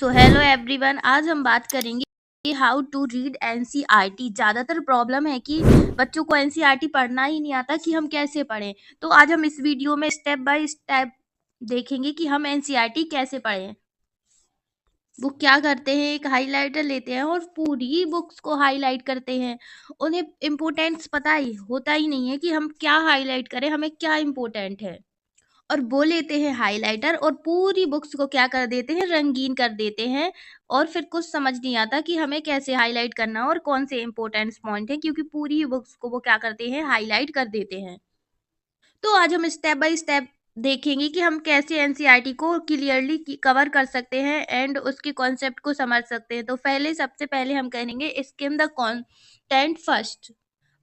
So hello everyone, आज हम बात करेंगे हाउ टू रीड एनसीईआरटी। ज़्यादातर प्रॉब्लम है कि बच्चों को एनसीईआरटी पढ़ना ही नहीं आता कि हम कैसे पढ़ें। तो आज हम इस वीडियो में स्टेप बाय स्टेप देखेंगे कि हम एनसीईआरटी कैसे पढ़ें। वो क्या करते हैं, एक हाइलाइटर लेते हैं और पूरी बुक्स को हाईलाइट करते हैं। उन्हें इम्पोर्टेंस पता ही होता ही नहीं है कि हम क्या हाईलाइट करें, हमें क्या इम्पोर्टेंट है। और वो लेते हैं हाइलाइटर और पूरी बुक्स को क्या कर देते हैं, रंगीन कर देते हैं। और फिर कुछ समझ नहीं आता कि हमें कैसे हाईलाइट करना और कौन से इंपॉर्टेंट पॉइंट है, क्योंकि पूरी ही बुक्स को वो क्या करते हैं, हाईलाइट कर देते हैं। तो आज हम स्टेप बाय स्टेप देखेंगे कि हम कैसे एनसीईआरटी को क्लियरली कवर कर सकते हैं एंड उसके कॉन्सेप्ट को समझ सकते हैं। तो पहले सबसे पहले हम कहेंगे स्किम द कंटेंट फर्स्ट।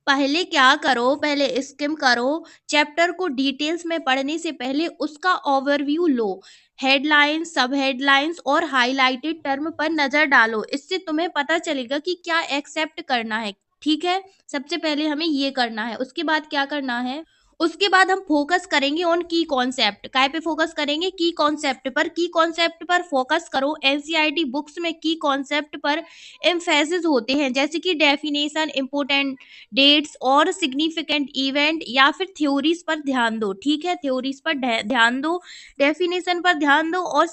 पहले क्या करो, पहले स्किम करो। चैप्टर को डिटेल्स में पढ़ने से पहले उसका ओवरव्यू लो। हेडलाइंस, सब हेडलाइंस और हाइलाइटेड टर्म पर नजर डालो। इससे तुम्हें पता चलेगा कि क्या एक्सेप्ट करना है। ठीक है, सबसे पहले हमें ये करना है। उसके बाद क्या करना है, उसके बाद हम फोकस करेंगे ऑन की कॉन्सेप्ट। काय पे फोकस करेंगे, की कॉन्सेप्ट पर। की कॉन्सेप्ट पर फोकस करो। एनसीईआरटी बुक्स में की कॉन्सेप्ट पर एम्फेसिस होते हैं, जैसे कि डेफिनेशन, इंपोर्टेंट डेट्स और सिग्निफिकेंट इवेंट, या फिर थ्योरीज पर ध्यान दो। ठीक है, थ्योरीज पर ध्यान दो, डेफिनेशन पर ध्यान दो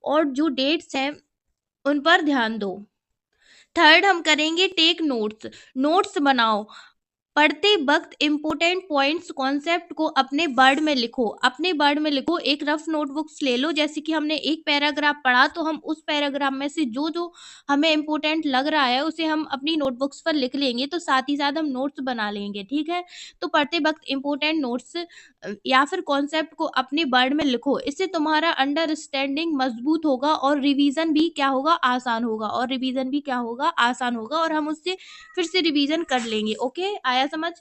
और जो डेट्स हैं उन पर ध्यान दो। थर्ड हम करेंगे टेक नोट्स। नोट्स बनाओ। पढ़ते वक्त इंपोर्टेंट पॉइंट्स, कॉन्सेप्ट को अपने वर्ड में लिखो। अपने वर्ड में लिखो। एक रफ नोटबुक्स ले लो। जैसे कि हमने एक पैराग्राफ पढ़ा तो हम उस पैराग्राफ में से जो जो हमें इंपोर्टेंट लग रहा है उसे हम अपनी नोटबुक्स पर लिख लेंगे, तो साथ ही साथ हम नोट्स बना लेंगे। ठीक है, तो पढ़ते वक्त इंपोर्टेंट नोट्स या फिर कॉन्सेप्ट को अपने वर्ड में लिखो। इससे तुम्हारा अंडरस्टैंडिंग मजबूत होगा और रिवीजन भी क्या होगा, आसान होगा। और रिवीजन भी क्या होगा, आसान होगा, और हम उससे फिर से रिवीजन कर लेंगे। ओके, आया समझ।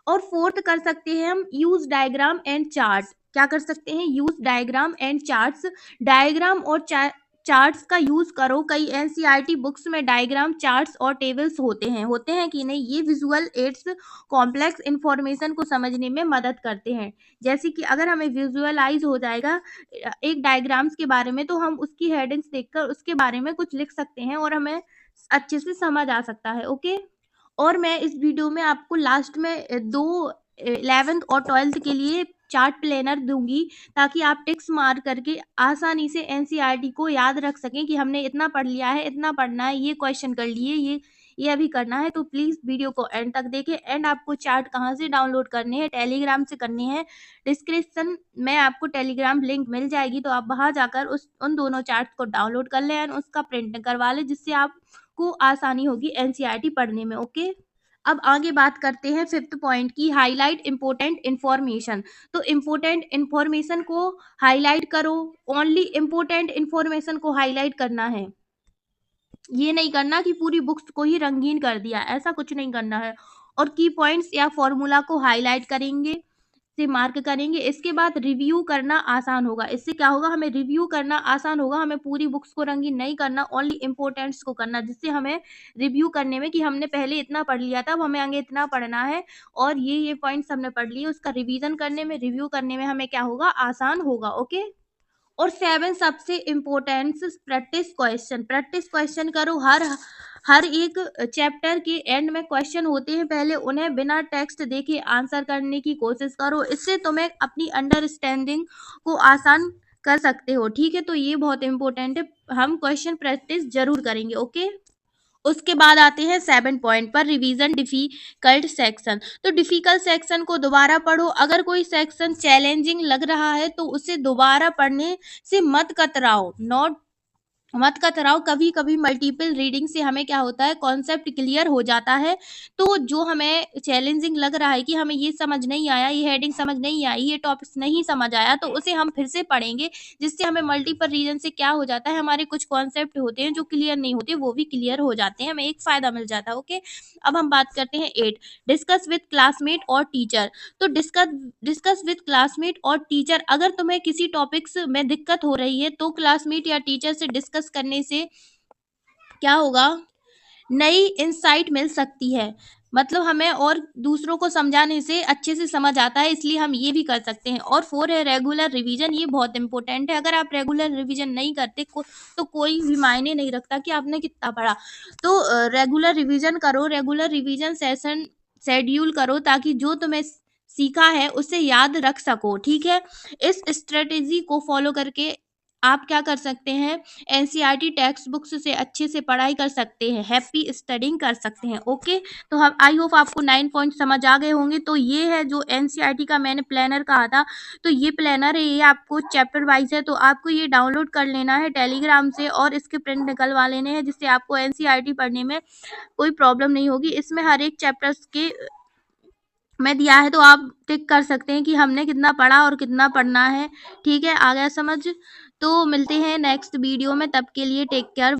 और फोर्थ कर सकते हैं हम यूज डायग्राम एंड चार्ट। क्या कर सकते हैं, use diagram and charts. Diagram और चार्ट्स का यूज करो। कई एनसीईआरटी बुक्स में डायग्राम, चार्ट्स और टेबल्स होते हैं कि नहीं। ये विजुअल एड्स कॉम्प्लेक्स इंफॉर्मेशन को समझने में मदद करते हैं। जैसे कि अगर हमें विजुअलाइज हो जाएगा एक डायग्राम्स के बारे में, तो हम उसकी हेडिंग्स देखकर उसके बारे में कुछ लिख सकते हैं और हमें अच्छे से समझ आ सकता है। ओके, और मैं इस वीडियो में आपको लास्ट में दो 11th और 12th के लिए चार्ट प्लानर दूंगी, ताकि आप टिक्स मार करके आसानी से एनसीईआरटी को याद रख सकें कि हमने इतना पढ़ लिया है, इतना पढ़ना है, ये क्वेश्चन कर लिए, ये अभी करना है। तो प्लीज़ वीडियो को एंड तक देखें। एंड आपको चार्ट कहाँ से डाउनलोड करने हैं, टेलीग्राम से करने हैं। डिस्क्रिप्शन में आपको टेलीग्राम लिंक मिल जाएगी, तो आप वहाँ जाकर उन दोनों चार्ट को डाउनलोड कर लें एंड उसका प्रिंट करवा लें, जिससे आपको आसानी होगी एनसीईआरटी पढ़ने में। ओके, अब आगे बात करते हैं फिफ्थ पॉइंट की, हाईलाइट इंपॉर्टेंट इंफॉर्मेशन। तो इंपॉर्टेंट इंफॉर्मेशन को हाईलाइट करो। ओनली इंपॉर्टेंट इंफॉर्मेशन को हाईलाइट करना है। ये नहीं करना कि पूरी बुक्स को ही रंगीन कर दिया, ऐसा कुछ नहीं करना है। और की पॉइंट्स या फॉर्मूला को हाईलाइट करेंगे, से मार्क करेंगे। इसके बाद रिव्यू करना आसान होगा। इससे क्या होगा, हमें रिव्यू करना आसान होगा। हमें पूरी बुक्स को रंगीन नहीं करना, ओनली इंपॉर्टेंट्स को करना, जिससे हमें रिव्यू करने में कि हमने पहले इतना पढ़ लिया था, अब हमें आगे इतना पढ़ना है और ये पॉइंट्स हमने पढ़ लिए, उसका रिवीजन करने में, रिव्यू करने में हमें क्या होगा, आसान होगा। ओके, और 7 सबसे इम्पोर्टेंट, प्रैक्टिस क्वेश्चन करो। हर एक चैप्टर के एंड में क्वेश्चन होते हैं, पहले उन्हें बिना टेक्स्ट देखे आंसर करने की कोशिश करो। इससे तुम्हें अपनी अंडरस्टैंडिंग को आसान कर सकते हो। ठीक है, तो ये बहुत इंपॉर्टेंट है, हम क्वेश्चन प्रैक्टिस जरूर करेंगे। ओके, उसके बाद आते हैं 7 पॉइंट पर, रिवीजन डिफिकल्ट सेक्शन। तो डिफिकल्ट सेक्शन को दोबारा पढ़ो। अगर कोई सेक्शन चैलेंजिंग लग रहा है तो उसे दोबारा पढ़ने से मत कतराओ। कभी कभी मल्टीपल रीडिंग से हमें क्या होता है, कॉन्सेप्ट क्लियर हो जाता है। तो जो हमें चैलेंजिंग लग रहा है कि हमें ये समझ नहीं आया, ये हेडिंग समझ नहीं आई, ये टॉपिक्स नहीं समझ आया, तो उसे हम फिर से पढ़ेंगे, जिससे हमें मल्टीपल रीजन से क्या हो जाता है, हमारे कुछ कॉन्सेप्ट होते हैं जो क्लियर नहीं होते, वो भी क्लियर हो जाते हैं, हमें एक फायदा मिल जाता है। ओके, अब हम बात करते हैं 8, डिस्कस विद क्लासमेट और टीचर। तो डिस्कस विद क्लासमेट और टीचर। अगर तुम्हें किसी टॉपिक्स में दिक्कत हो रही है तो क्लासमेट या टीचर से डिस्कस करने से क्या होगा, नई इंसाइट मिल सकती है। मतलब हमें और दूसरों को समझाने से अच्छे से समझ आता है, इसलिए हम ये भी कर सकते हैं। और 4 है रेगुलर रिवीजन, ये बहुत इंपॉर्टेंट है। अगर आप रेगुलर रिवीजन नहीं करते तो कोई भी मायने नहीं रखता कि आपने कितना पढ़ा। तो रेगुलर रिवीजन करो, रेगुलर रिवीजन सेशन शेड्यूल करो, ताकि जो तुम्हें सीखा है उसे याद रख सको, ठीक है। इस स्ट्रेटेजी को फॉलो करके आप क्या कर सकते हैं, एनसीईआरटी टेक्स्ट बुक्स से अच्छे से पढ़ाई कर सकते हैं, हैप्पी स्टडिंग कर सकते हैं। ओके, तो हम आई होप आपको 9 पॉइंट समझ आ गए होंगे। तो ये है जो एनसीईआरटी का मैंने प्लानर कहा था, तो ये प्लानर है, ये आपको चैप्टर वाइज है, तो आपको ये डाउनलोड कर लेना है टेलीग्राम से और इसके प्रिंट निकलवा लेने हैं, जिससे आपको एनसीईआरटी पढ़ने में कोई प्रॉब्लम नहीं होगी। इसमें हर एक चैप्टर्स के में दिया है, तो आप टिक कर सकते हैं कि हमने कितना पढ़ा और कितना पढ़ना है, ठीक है। आ गया समझ? तो मिलते हैं नेक्स्ट वीडियो में, तब के लिए टेक केयर।